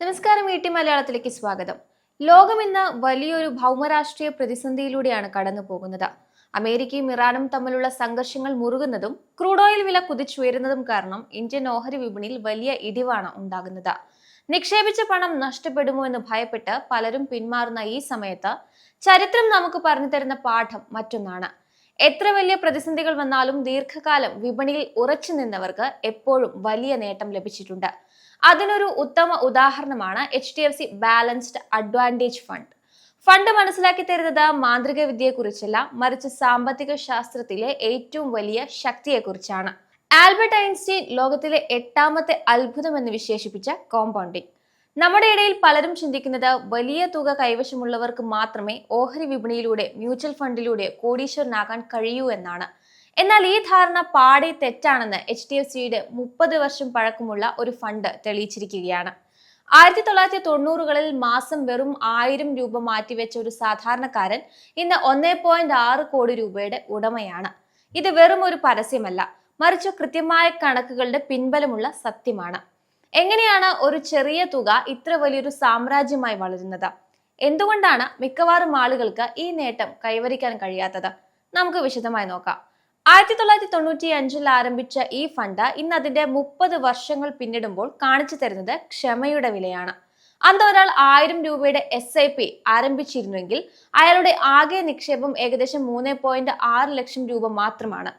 നമസ്കാരം. മലയാളത്തിലേക്ക് സ്വാഗതം. ലോകം ഇന്ന് വലിയൊരു ഭൗമരാഷ്ട്രീയ പ്രതിസന്ധിയിലൂടെയാണ് കടന്നു പോകുന്നത്. അമേരിക്കയും ഇറാനും തമ്മിലുള്ള സംഘർഷങ്ങൾ മുറുകുന്നതും ക്രൂഡ് ഓയിൽ വില കുതിച്ചുയരുന്നതും കാരണം ഇന്ത്യൻ ഓഹരി വിപണിയിൽ വലിയ ഇടിവാണ് ഉണ്ടാകുന്നത്. നിക്ഷേപിച്ച പണം നഷ്ടപ്പെടുമോ എന്ന് ഭയപ്പെട്ട് പലരും പിന്മാറുന്ന ഈ സമയത്ത് ചരിത്രം നമുക്ക് പറഞ്ഞു തരുന്ന പാഠം മറ്റൊന്നാണ്. എത്ര വലിയ പ്രതിസന്ധികൾ വന്നാലും ദീർഘകാലം വിപണിയിൽ ഉറച്ചു നിന്നവർക്ക് എപ്പോഴും വലിയ നേട്ടം ലഭിച്ചിട്ടുണ്ട്. അതിനൊരു ഉത്തമ ഉദാഹരണമാണ് HDFC ബാലൻസ്ഡ് അഡ്വാൻറ്റേജ് ഫണ്ട് മനസ്സിലാക്കി തരുന്നത് മാന്ത്രിക വിദ്യയെക്കുറിച്ചല്ല, മറിച്ച് സാമ്പത്തിക ശാസ്ത്രത്തിലെ ഏറ്റവും വലിയ ശക്തിയെക്കുറിച്ചാണ്. ആൽബർട്ട് ഐൻസ്റ്റീൻ ലോകത്തിലെ 8ാമത്തെ അത്ഭുതം എന്ന് വിശേഷിപ്പിച്ച കോമ്പൗണ്ടിങ്. നമ്മുടെ ഇടയിൽ പലരും ചിന്തിക്കുന്നത് വലിയ തുക കൈവശമുള്ളവർക്ക് മാത്രമേ ഓഹരി വിപണിയിലൂടെ മ്യൂച്വൽ ഫണ്ടിലൂടെ കോടീശ്വരനാകാൻ കഴിയൂ എന്നാണ്. എന്നാൽ ഈ ധാരണ പാടെ തെറ്റാണെന്ന് HDFCയുടെ 30 വർഷം പഴക്കമുള്ള ഒരു ഫണ്ട് തെളിയിച്ചിരിക്കുകയാണ്. 1990കളിൽ മാസം വെറും 1000 രൂപ മാറ്റിവെച്ച ഒരു സാധാരണക്കാരൻ ഇന്ന് 1.6 കോടി രൂപയുടെ ഉടമയാണ്. ഇത് വെറും ഒരു പരസ്യമല്ല, മറിച്ച് കൃത്യമായ കണക്കുകളുടെ പിൻബലമുള്ള സത്യമാണ്. എങ്ങനെയാണ് ഒരു ചെറിയ തുക ഇത്ര വലിയൊരു സാമ്രാജ്യമായി വളരുന്നത്? എന്തുകൊണ്ടാണ് മിക്കവാറും ആളുകൾക്ക് ഈ നേട്ടം കൈവരിക്കാൻ കഴിയാത്തത്? നമുക്ക് വിശദമായി നോക്കാം. 1995 ആരംഭിച്ച ഈ ഫണ്ട് ഇന്ന് അതിന്റെ 30 വർഷങ്ങൾ പിന്നിടുമ്പോൾ കാണിച്ചു തരുന്നത് ക്ഷമയുടെ വിലയാണ്. അന്ന് ഒരാൾ 1000 രൂപയുടെ SIP ആരംഭിച്ചിരുന്നെങ്കിൽ അയാളുടെ ആകെ നിക്ഷേപം ഏകദേശം 3.6 ലക്ഷം രൂപ മാത്രമാണ്.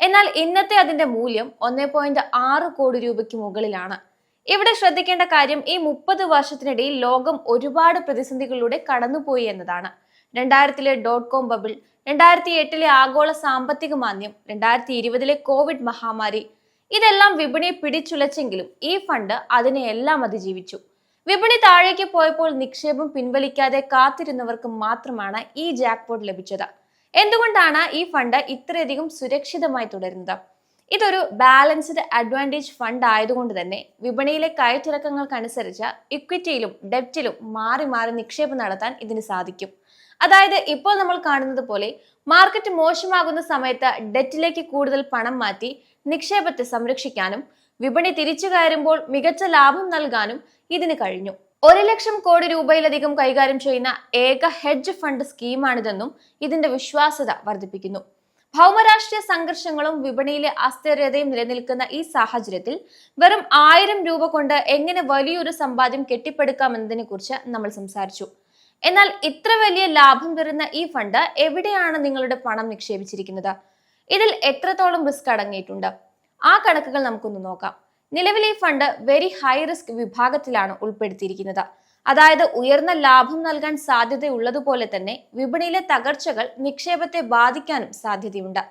എന്നാൽ ഇന്നത്തെ അതിന്റെ മൂല്യം 1.6 കോടി രൂപയ്ക്ക് മുകളിലാണ്. ഇവിടെ ശ്രദ്ധിക്കേണ്ട കാര്യം, ഈ 30 വർഷത്തിനിടയിൽ ലോകം ഒരുപാട് പ്രതിസന്ധികളിലൂടെ കടന്നുപോയി എന്നതാണ്. 2000-ലെ .com ബബിൾ, 2008-ലെ ആഗോള സാമ്പത്തിക മാന്ദ്യം, 2020-ലെ കോവിഡ് മഹാമാരി, ഇതെല്ലാം വിപണിയെ പിടിച്ചുലച്ചെങ്കിലും ഈ ഫണ്ട് അതിനെയെല്ലാം അതിജീവിച്ചു. വിപണി താഴേക്ക് പോയപ്പോൾ നിക്ഷേപം പിൻവലിക്കാതെ കാത്തിരുന്നവർക്ക് മാത്രമാണ് ഈ ജാക്ക്പോട്ട് ലഭിച്ചത്. എന്തുകൊണ്ടാണ് ഈ ഫണ്ട് ഇത്രയധികം സുരക്ഷിതമായി തുടരുന്നത്? ഇതൊരു ബാലൻസ്ഡ് അഡ്വാൻറ്റേജ് ഫണ്ട് ആയതുകൊണ്ട് തന്നെ വിപണിയിലെ കയറ്റിറക്കങ്ങൾക്കനുസരിച്ച് ഇക്വിറ്റിയിലും ഡെപ്റ്റിലും മാറി മാറി നിക്ഷേപം നടത്താൻ ഇതിന് സാധിക്കും. അതായത് ഇപ്പോൾ നമ്മൾ കാണുന്നത് പോലെ മാർക്കറ്റ് മോശമാകുന്ന സമയത്ത് ഡെറ്റിലേക്ക് കൂടുതൽ പണം മാറ്റി നിക്ഷേപത്തെ സംരക്ഷിക്കാനും വിപണി തിരിച്ചു കയറുമ്പോൾ മികച്ച ലാഭം നൽകാനും ഇതിന് കഴിഞ്ഞു. 1 ലക്ഷം കോടി രൂപയിലധികം കൈകാര്യം ചെയ്യുന്ന ഏക ഹെഡ്ജ് ഫണ്ട് സ്കീമാണിതെന്നും ഇതിന്റെ വിശ്വാസ്യത വർദ്ധിപ്പിക്കുന്നു. ഭൗമരാഷ്ട്രീയ സംഘർഷങ്ങളും വിപണിയിലെ അസ്ഥിരതയും നിലനിൽക്കുന്ന ഈ സാഹചര്യത്തിൽ വെറും 1000 രൂപ കൊണ്ട് എങ്ങനെ വലിയൊരു സമ്പാദ്യം കെട്ടിപ്പടുക്കാമെന്നതിനെ കുറിച്ച് നമ്മൾ സംസാരിച്ചു. എന്നാൽ ഇത്ര വലിയ ലാഭം തരുന്ന ഈ ഫണ്ട് എവിടെയാണ് നിങ്ങളുടെ പണം നിക്ഷേപിച്ചിരിക്കുന്നത്? ഇതിൽ എത്രത്തോളം റിസ്ക് അടങ്ങിയിട്ടുണ്ട്? ആ കണക്കുകൾ നമുക്കൊന്ന് നോക്കാം. നിലവിൽ ഈ ഫണ്ട് വെരി ഹൈ റിസ്ക് വിഭാഗത്തിലാണ് ഉൾപ്പെടുത്തിയിരിക്കുന്നത്. അതായത് ഉയർന്ന ലാഭം നൽകാൻ സാധ്യതയുള്ളതുപോലെ തന്നെ വിപണിയിലെ തകർച്ചകൾ നിക്ഷേപത്തെ ബാധിക്കാനും സാധ്യതയുണ്ട്.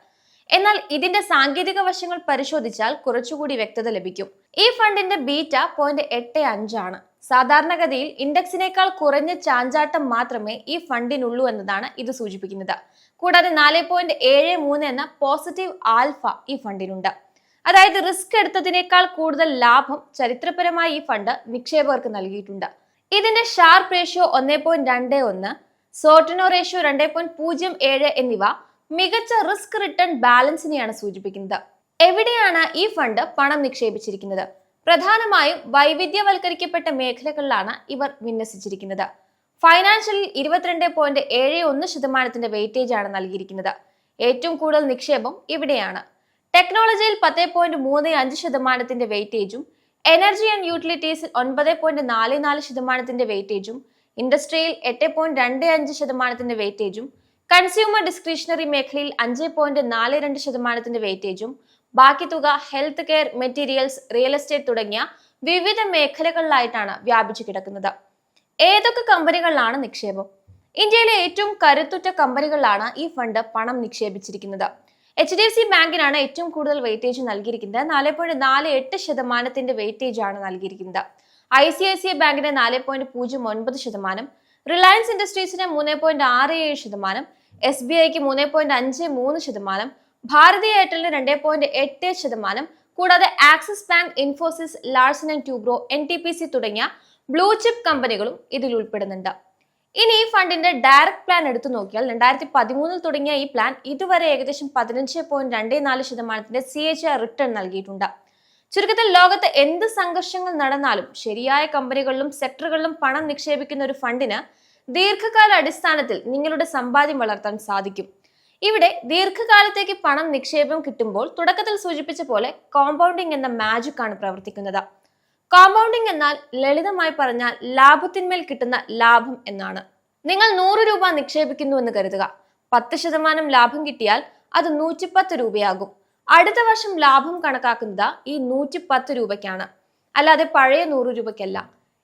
എന്നാൽ ഇതിന്റെ സാങ്കേതിക വശങ്ങൾ പരിശോധിച്ചാൽ കുറച്ചുകൂടി വ്യക്തത ലഭിക്കും. ഈ ഫണ്ടിന്റെ ബീറ്റ 0.85 ആണ്. സാധാരണഗതിയിൽ ഇൻഡെക്സിനേക്കാൾ കുറഞ്ഞ ചാഞ്ചാട്ടം മാത്രമേ ഈ ഫണ്ടിനുള്ളൂ എന്നതാണ് ഇത് സൂചിപ്പിക്കുന്നത്. കൂടാതെ 4.73 എന്ന പോസിറ്റീവ് ആൽഫ ഈ ഫണ്ടിനുണ്ട്. അതായത് റിസ്ക് എടുത്തതിനേക്കാൾ കൂടുതൽ ലാഭം ചരിത്രപരമായി ഈ ഫണ്ട് നിക്ഷേപകർക്ക് നൽകിയിട്ടുണ്ട്. ഇതിന്റെ ഷാർപ്പ് റേഷ്യോ 1.21, സോർട്ടിനോ റേഷ്യോ 2.07 എന്നിവ മികച്ച റിസ്ക് റിട്ടേൺ ബാലൻസിനെയാണ് സൂചിപ്പിക്കുന്നത്. എവിടെയാണ് ഈ ഫണ്ട് പണം നിക്ഷേപിച്ചിരിക്കുന്നത്? പ്രധാനമായും വൈവിധ്യവൽക്കരിക്കപ്പെട്ട മേഖലകളിലാണ് ഇവർ വിന്യസിച്ചിരിക്കുന്നത്. ഫൈനാൻഷ്യലിൽ 22.71% വെയിറ്റേജ് ആണ് നൽകിയിരിക്കുന്നത്. ഏറ്റവും കൂടുതൽ നിക്ഷേപം ഇവിടെയാണ്. ടെക്നോളജിയിൽ 10.35% വെയിറ്റേജും, എനർജി ആൻഡ് യൂട്ടിലിറ്റീസിൽ 9.44% വെയിറ്റേജും, ഇൻഡസ്ട്രിയിൽ 8.25% വെയിറ്റേജും, കൺസ്യൂമർ ഡിസ്ക്രിഷണറി മേഖലയിൽ 5.42% വെയിറ്റേജും, ബാക്കി തുക health care, materials, real estate തുടങ്ങിയ വിവിധ മേഖലകളിലായിട്ടാണ് വ്യാപിച്ചു കിടക്കുന്നത്. ഏതൊക്കെ കമ്പനികളിലാണ് നിക്ഷേപം? ഇന്ത്യയിലെ ഏറ്റവും കരുത്തുറ്റ കമ്പനികളിലാണ് ഈ ഫണ്ട് പണം നിക്ഷേപിച്ചിരിക്കുന്നത്. HDFC ബാങ്കിനാണ് ഏറ്റവും കൂടുതൽ വെയിറ്റേജ് നൽകിയിരിക്കുന്നത്. 4.48% വെയിറ്റേജ് ആണ് നൽകിയിരിക്കുന്നത്. ICICI ബാങ്കിന് 4.09%, റിലയൻസ് ഇൻഡസ്ട്രീസിന് 3.67%, SBIക്ക് 3.53%, ഭാരതി എയർടെലിന് 2.8%, കൂടാതെ axis bank, Infosys, Larsen and Toubro, NTPC തുടങ്ങിയ ബ്ലൂ ചിപ്പ് കമ്പനികളും ഇതിൽ ഉൾപ്പെടുന്നുണ്ട്. ഇനി ഈ ഫണ്ടിന്റെ ഡയറക്ട് പ്ലാൻ എടുത്തു നോക്കിയാൽ 2013 തുടങ്ങിയ ഈ പ്ലാൻ ഇതുവരെ ഏകദേശം 15.24% CHR റിട്ടേൺ നൽകിയിട്ടുണ്ട്. ചുരുക്കത്തിൽ ലോകത്ത് എന്ത് സംഘർഷങ്ങൾ നടന്നാലും ശരിയായ കമ്പനികളിലും സെക്ടറുകളിലും പണം നിക്ഷേപിക്കുന്ന ഒരു ഫണ്ടിന് ദീർഘകാല അടിസ്ഥാനത്തിൽ നിങ്ങളുടെ സമ്പാദ്യം വളർത്താൻ സാധിക്കും. ഇവിടെ ദീർഘകാലത്തേക്ക് പണം നിക്ഷേപം കിട്ടുമ്പോൾ തുടക്കത്തിൽ സൂചിപ്പിച്ച പോലെ കോമ്പൗണ്ടിംഗ് എന്ന മാജിക് ആണ് പ്രവർത്തിക്കുന്നത്. കോമ്പൗണ്ടിംഗ് എന്നാൽ ലളിതമായി പറഞ്ഞാൽ ലാഭത്തിന്മേൽ കിട്ടുന്ന ലാഭം എന്നാണ്. നിങ്ങൾ 100 രൂപ നിക്ഷേപിക്കുന്നു എന്ന് കരുതുക. 10% ലാഭം കിട്ടിയാൽ അത് 110 രൂപയാകും. അടുത്ത വർഷം ലാഭം കണക്കാക്കുന്നത് ഈ 110 രൂപയ്ക്കാണ്, അല്ലാതെ പഴയ 100 രൂപയ്ക്കല്ല.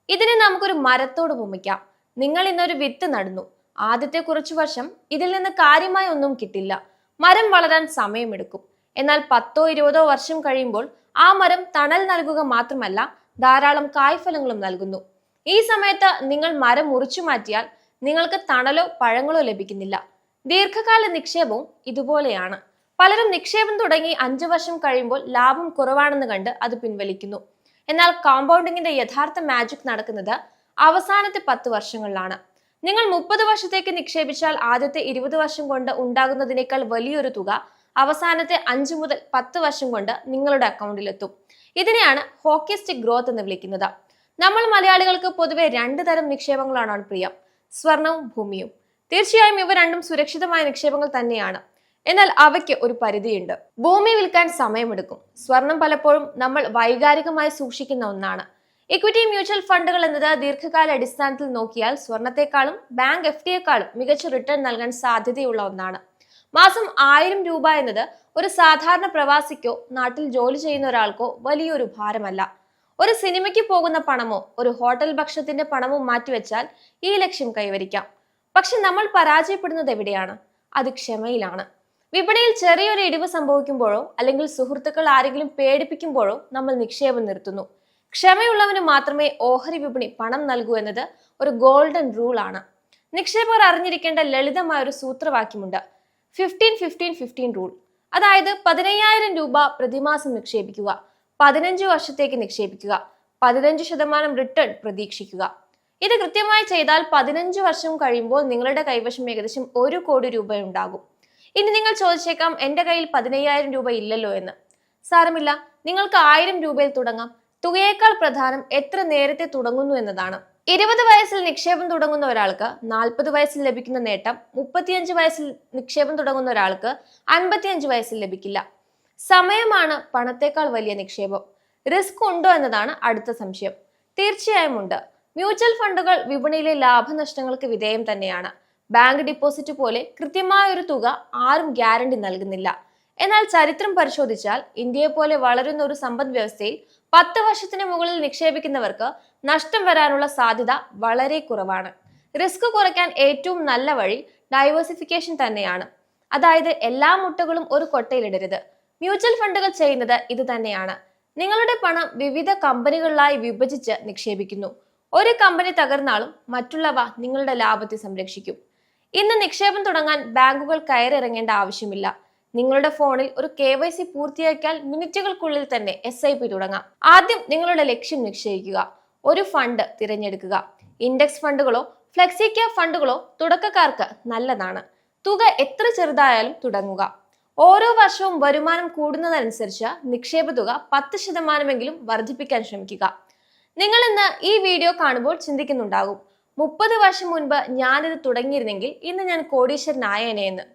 ഇതിനെ നമുക്കൊരു മരത്തോട് ഉപമിക്കാം. നിങ്ങൾ ഇന്നൊരു വിത്ത് നടുന്നു. ആദ്യത്തെ കുറച്ചു വർഷം ഇതിൽ നിന്ന് കാര്യമായി ഒന്നും കിട്ടില്ല. മരം വളരാൻ സമയമെടുക്കും. എന്നാൽ 10-20 വർഷം കഴിയുമ്പോൾ ആ മരം തണൽ നൽകുക മാത്രമല്ല, ധാരാളം കായ്ഫലങ്ങളും നൽകുന്നു. ഈ സമയത്ത് നിങ്ങൾ മരം മുറിച്ചു മാറ്റിയാൽ നിങ്ങൾക്ക് തണലോ പഴങ്ങളോ ലഭിക്കുന്നില്ല. ദീർഘകാല നിക്ഷേപവും ഇതുപോലെയാണ്. പലരും നിക്ഷേപം തുടങ്ങി 5 വർഷം കഴിയുമ്പോൾ ലാഭം കുറവാണെന്ന് കണ്ട് അത് പിൻവലിക്കുന്നു. എന്നാൽ കോമ്പൗണ്ടിങ്ങിന്റെ യഥാർത്ഥ മാജിക് നടക്കുന്നത് അവസാനത്തെ 10 വർഷങ്ങളിലാണ്. നിങ്ങൾ 30 വർഷത്തേക്ക് നിക്ഷേപിച്ചാൽ ആദ്യത്തെ 20 വർഷം കൊണ്ട് ഉണ്ടാകുന്നതിനേക്കാൾ വലിയൊരു തുക അവസാനത്തെ 5 മുതൽ 10 വർഷം കൊണ്ട് നിങ്ങളുടെ അക്കൗണ്ടിലെത്തും. ഇതിനെയാണ് ഹോക്കി സ്റ്റിക് ഗ്രോത്ത് എന്ന് വിളിക്കുന്നത്. നമ്മൾ മലയാളികൾക്ക് പൊതുവെ 2 തരം നിക്ഷേപങ്ങളാണ് പ്രിയം: സ്വർണവും ഭൂമിയും. തീർച്ചയായും ഇവ രണ്ടും സുരക്ഷിതമായ നിക്ഷേപങ്ങൾ തന്നെയാണ്. എന്നാൽ അവയ്ക്ക് ഒരു പരിധിയുണ്ട്. ഭൂമി വിൽക്കാൻ സമയമെടുക്കും. സ്വർണം പലപ്പോഴും നമ്മൾ വൈകാരികമായി സൂക്ഷിക്കുന്ന ഒന്നാണ്. ഇക്വിറ്റി മ്യൂച്വൽ ഫണ്ടുകൾ എന്നത് ദീർഘകാല അടിസ്ഥാനത്തിൽ നോക്കിയാൽ സ്വർണത്തെക്കാളും ബാങ്ക് FDയെക്കാളും മികച്ച റിട്ടേൺ നൽകാൻ സാധ്യതയുള്ള ഒന്നാണ്. മാസം 1000 രൂപ എന്നത് ഒരു സാധാരണ പ്രവാസിക്കോ നാട്ടിൽ ജോലി ചെയ്യുന്ന ഒരാൾക്കോ വലിയൊരു ഭാരമല്ല. ഒരു സിനിമയ്ക്ക് പോകുന്ന പണമോ ഒരു ഹോട്ടൽ ഭക്ഷണത്തിന്റെ പണമോ മാറ്റിവെച്ചാൽ ഈ ലക്ഷ്യം കൈവരിക്കാം. പക്ഷെ നമ്മൾ പരാജയപ്പെടുന്നത് എവിടെയാണ്? അത് ക്ഷമയിലാണ്. വിപണിയിൽ ചെറിയൊരു ഇടിവ് സംഭവിക്കുമ്പോഴോ അല്ലെങ്കിൽ സുഹൃത്തുക്കൾ ആരെങ്കിലും പേടിപ്പിക്കുമ്പോഴോ നമ്മൾ നിക്ഷേപം നിർത്തുന്നു. ക്ഷമയുള്ളവന് മാത്രമേ ഓഹരി വിപണി പണം നൽകൂ എന്നത് ഒരു ഗോൾഡൻ റൂൾ ആണ്. നിക്ഷേപകർ അറിഞ്ഞിരിക്കേണ്ട ലളിതമായ ഒരു സൂത്രവാക്യമുണ്ട്: 15-15-15 റൂൾ. അതായത് 15,000 രൂപ പ്രതിമാസം നിക്ഷേപിക്കുക, 15 വർഷത്തേക്ക് നിക്ഷേപിക്കുക, 15% റിട്ടേൺ പ്രതീക്ഷിക്കുക. ഇത് കൃത്യമായി ചെയ്താൽ 15 വർഷം കഴിയുമ്പോൾ നിങ്ങളുടെ കൈവശം ഏകദേശം 1 കോടി രൂപ ഉണ്ടാകും. ഇനി നിങ്ങൾ ചോദിച്ചേക്കാം, എന്റെ കയ്യിൽ 15,000 രൂപ ഇല്ലല്ലോ എന്ന്. സാരമില്ല, നിങ്ങൾക്ക് 1000 രൂപയിൽ തുടങ്ങാം. തുകയേക്കാൾ പ്രധാനം എത്ര നേരത്തെ തുടങ്ങുന്നു എന്നതാണ്. 20 വയസ്സിൽ നിക്ഷേപം തുടങ്ങുന്ന ഒരാൾക്ക് 40 വയസ്സിൽ ലഭിക്കുന്ന നേട്ടം 35 വയസ്സിൽ നിക്ഷേപം തുടങ്ങുന്ന ഒരാൾക്ക് 55 വയസ്സിൽ ലഭിക്കില്ല. സമയമാണ് പണത്തേക്കാൾ വലിയ നിക്ഷേപം. റിസ്ക് ഉണ്ടോ എന്നതാണ് അടുത്ത സംശയം. തീർച്ചയായും ഉണ്ട്. മ്യൂച്വൽ ഫണ്ടുകൾ വിപണിയിലെ ലാഭനഷ്ടങ്ങൾക്ക് വിധേയം തന്നെയാണ്. ബാങ്ക് ഡിപ്പോസിറ്റ് പോലെ കൃത്യമായ ഒരു തുക ആരും ഗ്യാരണ്ടി നൽകുന്നില്ല. എന്നാൽ ചരിത്രം പരിശോധിച്ചാൽ ഇന്ത്യയെ പോലെ വളരുന്ന ഒരു സമ്പദ് വ്യവസ്ഥയിൽ 10 വർഷത്തിന് മുകളിൽ നിക്ഷേപിക്കുന്നവർക്ക് നഷ്ടം വരാനുള്ള സാധ്യത വളരെ കുറവാണ്. റിസ്ക് കുറയ്ക്കാൻ ഏറ്റവും നല്ല വഴി ഡൈവേഴ്സിഫിക്കേഷൻ തന്നെയാണ്. അതായത് എല്ലാ മുട്ടകളും ഒരു കൊട്ടയിലിടരുത്. മ്യൂച്വൽ ഫണ്ടുകൾ ചെയ്യുന്നത് ഇത് തന്നെയാണ്. നിങ്ങളുടെ പണം വിവിധ കമ്പനികളിലായി വിഭജിച്ച് നിക്ഷേപിക്കുന്നു. ഒരു കമ്പനി തകർന്നാലും മറ്റുള്ളവ നിങ്ങളുടെ ലാഭത്തെ സംരക്ഷിക്കും. ഇന്ന് നിക്ഷേപം തുടങ്ങാൻ ബാങ്കുകൾ കയറിറങ്ങേണ്ട ആവശ്യമില്ല. നിങ്ങളുടെ ഫോണിൽ ഒരു KYC പൂർത്തിയാക്കിയാൽ മിനിറ്റുകൾക്കുള്ളിൽ തന്നെ SIP തുടങ്ങാം. ആദ്യം നിങ്ങളുടെ ലക്ഷ്യം നിശ്ചയിക്കുക. ഒരു ഫണ്ട് തിരഞ്ഞെടുക്കുക. ഇൻഡെക്സ് ഫണ്ടുകളോ ഫ്ലെക്സി ക്യാപ് ഫണ്ടുകളോ തുടക്കക്കാർക്ക് നല്ലതാണ്. തുക എത്ര ചെറുതായാലും തുടങ്ങുക. ഓരോ വർഷവും വരുമാനം കൂടുന്നതനുസരിച്ച് നിക്ഷേപ തുക 10% വർദ്ധിപ്പിക്കാൻ ശ്രമിക്കുക. നിങ്ങൾ ഇന്ന് ഈ വീഡിയോ കാണുമ്പോൾ ചിന്തിക്കുന്നുണ്ടാകും, 30 വർഷം മുൻപ് ഞാനിത് തുടങ്ങിയിരുന്നെങ്കിൽ ഇന്ന് ഞാൻ കോടീശ്വരനായേനെ എന്ന്.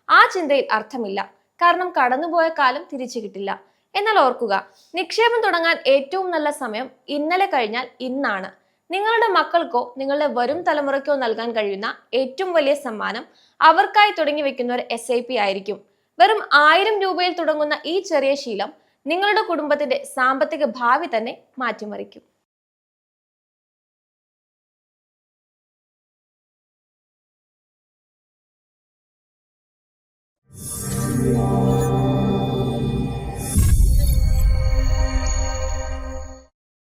ആ ചിന്തയിൽ അർത്ഥമില്ല. കാരണം കടന്നുപോയ കാലം തിരിച്ചു കിട്ടില്ല. എന്നാൽ ഓർക്കുക, നിക്ഷേപം തുടങ്ങാൻ ഏറ്റവും നല്ല സമയം ഇന്നലെ കഴിഞ്ഞാൽ ഇന്നാണ്. നിങ്ങളുടെ മക്കൾക്കോ നിങ്ങളുടെ വരും തലമുറയ്ക്കോ നൽകാൻ കഴിയുന്ന ഏറ്റവും വലിയ സമ്മാനം അവർക്കായി തുടങ്ങി വെക്കുന്ന ഒരു SIP ആയിരിക്കും. വെറും 1000 രൂപയിൽ തുടങ്ങുന്ന ഈ ചെറിയ ശീലം നിങ്ങളുടെ കുടുംബത്തിന്റെ സാമ്പത്തിക ഭാവി തന്നെ മാറ്റിമറിക്കും. Yeah.